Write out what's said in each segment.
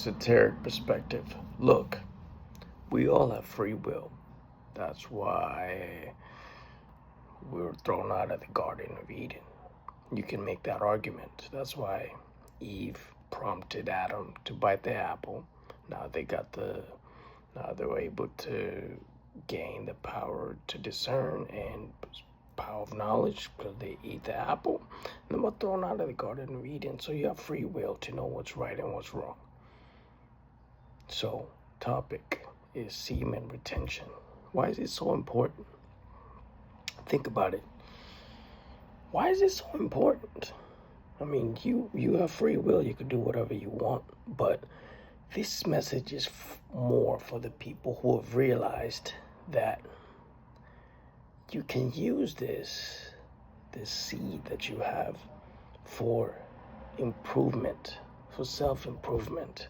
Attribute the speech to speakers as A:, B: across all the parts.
A: esoteric perspective. Look, we all have free will. That's why we were thrown out of the Garden of Eden. You can make that argument. That's why Eve prompted Adam to bite the apple. Now now they're able to gain the power to discern and power of knowledge because they eat the apple. And they were thrown out of the Garden of Eden. So you have free will to know what's right and what's wrong. So, topic is semen retention. Why is it so important? Think about it. Why is it so important? I mean, you have free will. You can do whatever you want. But this message is more for the people who have realized that you can use this seed that you have for improvement, for self-improvement.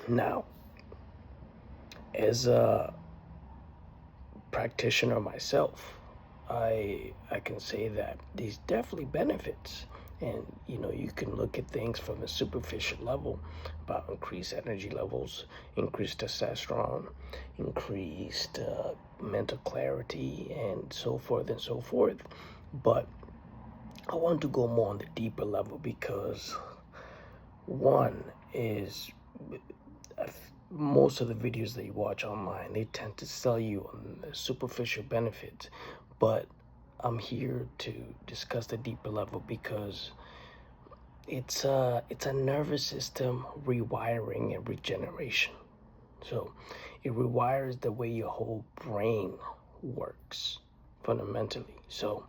A: Now, as a practitioner myself, I can say that there's definitely benefits. And, you can look at things from a superficial level about increased energy levels, increased testosterone, increased mental clarity, and so forth and so forth. But I want to go more on the deeper level because one is most of the videos that you watch online, they tend to sell you on the superficial benefits, but I'm here to discuss the deeper level because it's a nervous system rewiring and regeneration. So it rewires the way your whole brain works fundamentally. So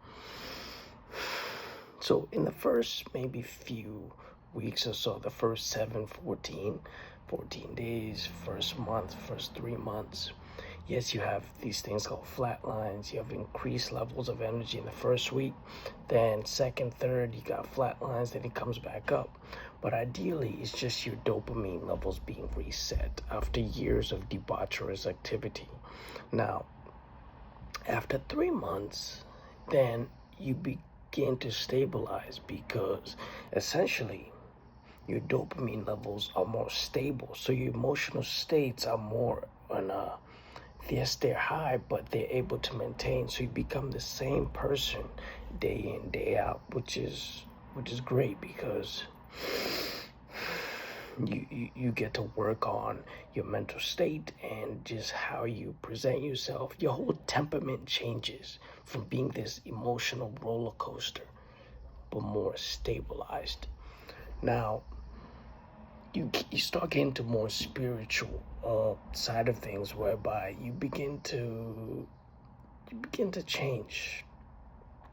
A: in the first maybe few weeks or so, the first 14 days, first month, first 3 months, yes, you have these things called flat lines. You have increased levels of energy in the first week. Then second, third, you got flat lines. Then it comes back up. But ideally, it's just your dopamine levels being reset after years of debaucherous activity. Now, after 3 months, then you begin to stabilize because essentially your dopamine levels are more stable. So your emotional states are more on a, yes, they're high, but they're able to maintain. So you become the same person day in, day out, which is great because you get to work on your mental state and just how you present yourself. Your whole temperament changes from being this emotional roller coaster, but more stabilized. Now, you start getting to more spiritual side of things, whereby you begin to change.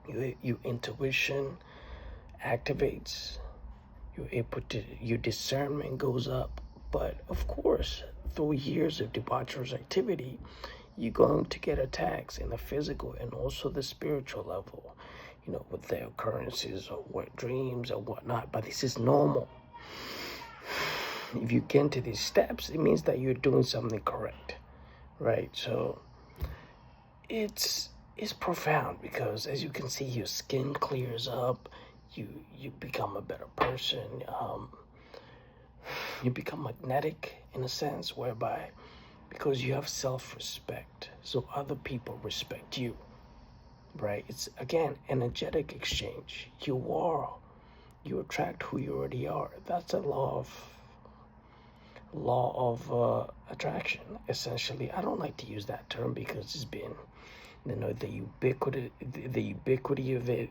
A: Your intuition activates. Your discernment goes up. But of course, through years of debaucherous activity, you're going to get attacks in the physical and also the spiritual level, with the occurrences or what dreams or whatnot. But this is normal. If you get into these steps, it means that you're doing something correct, right? So it's profound because, as you can see, your skin clears up. You become a better person. You become magnetic in a sense, whereby because you have self-respect, so other people respect you, right? It's again energetic exchange. You attract who you already are. That's a law of attraction, essentially. I don't like to use that term because it's been, the ubiquity of it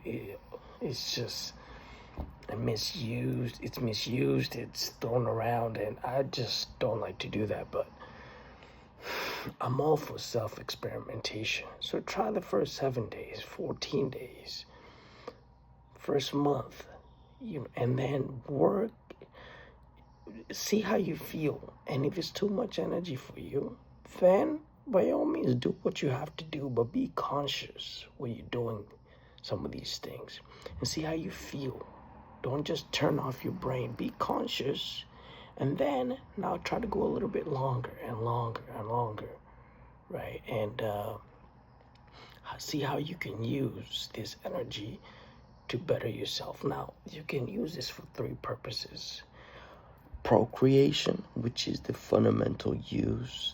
A: is just misused. It's misused. It's thrown around, and I just don't like to do that. But I'm all for self-experimentation. So try the first 7 days, 14 days, first month, and then work. See how you feel, and if it's too much energy for you, then by all means do what you have to do, but be conscious when you're doing some of these things and see how you feel. Don't just turn off your brain. Be conscious, and then now try to go a little bit longer and longer and longer, right? And see how you can use this energy to better yourself. Now, you can use this for 3 purposes.
B: procreation, which is the fundamental use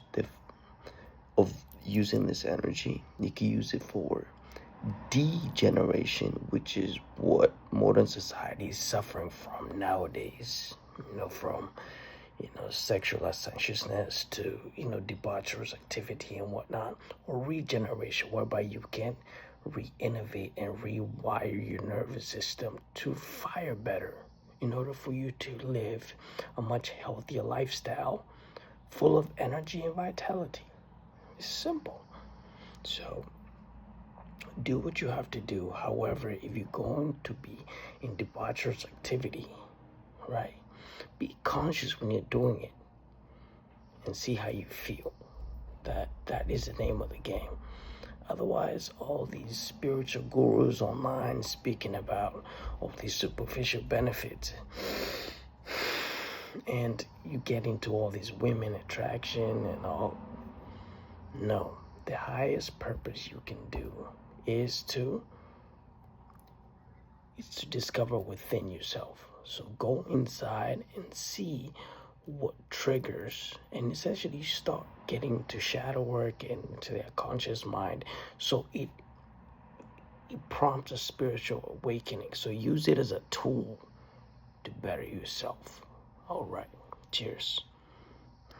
B: of using this energy. You can use it for degeneration, which is what modern society is suffering from nowadays. From sexual licentiousness to debaucherous activity and whatnot, or regeneration, whereby you can re-innovate and rewire your nervous system to fire better in order for you to live a much healthier lifestyle full of energy and vitality. It's simple. So do what you have to do. However, if you're going to be in debaucherous activity, right, be conscious when you're doing it and see how you feel. That is the name of the game. Otherwise, all these spiritual gurus online speaking about all these superficial benefits, and you get into all these women attraction and all. No, the highest purpose you can do is to discover within yourself. So go inside and see what triggers, and essentially start getting to shadow work and to their conscious mind, so it prompts a spiritual awakening. So use it as a tool to better yourself. All right, cheers.